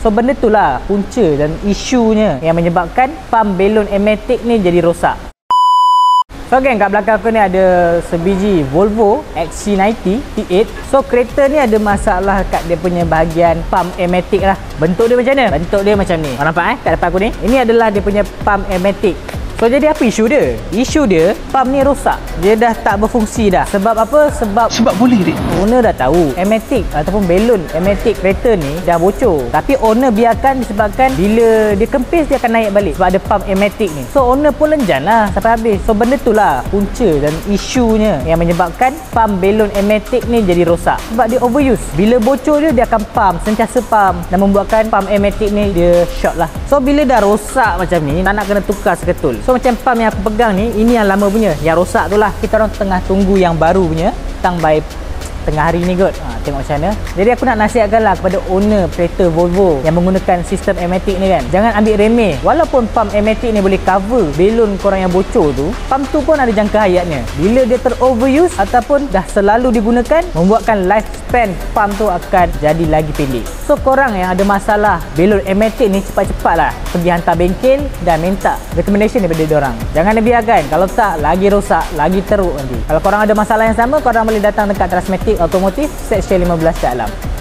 So benda tu lah punca dan isunya yang menyebabkan pam belon Ematic ni jadi rosak. So geng, kat belakang aku ni ada sebiji Volvo XC90 T8. So kereta ni ada masalah kat dia punya bahagian pam Ematic lah. Bentuk dia macam mana? Bentuk dia macam ni. Kau nampak kat depan aku ni? Ini adalah dia punya pam Ematic. So jadi apa isu dia? Isu dia pam ni rosak. Dia dah tak berfungsi dah. Sebab apa? Sebab boleh dik. Owner dah tahu Ematic ataupun belon Ematic kereta ni dah bocor. Tapi owner biarkan disebabkan bila dia kempis dia akan naik balik sebab ada pam Ematic ni. So owner pun lenjan lah sampai habis. So benda tu lah punca dan isunya yang menyebabkan pam belon Ematic ni jadi rosak. Sebab dia overuse. Bila bocor dia akan pam, sentiasa pam dan membuatkan pam Ematic ni dia short lah. So bila dah rosak macam ni, tak nak kena tukar seketul. So macam pam yang aku pegang ni, ini yang lama punya. Yang rosak tu lah. Kita orang tengah tunggu yang baru punya. Datang by tengah hari ni kot. Tengok macam mana. Jadi aku nak nasihatkan lah kepada owner kereta Volvo yang menggunakan sistem Ematic ni kan. Jangan ambil remeh. Walaupun pam Ematic ni boleh cover belon korang yang bocor tu, pam tu pun ada jangka hayatnya. Bila dia ter-overuse ataupun dah selalu digunakan, membuatkan lifespan pam tu akan jadi lagi pendek. So korang yang ada masalah belon Ematic ni, cepat-cepat lah pergi hantar bengkel dan minta recommendation daripada diorang. Jangan biarkan. Kalau tak, lagi rosak, lagi teruk nanti. Kalau korang ada masalah yang sama, korang boleh datang dekat Transmatic Automotive Section 15 Cak Alam.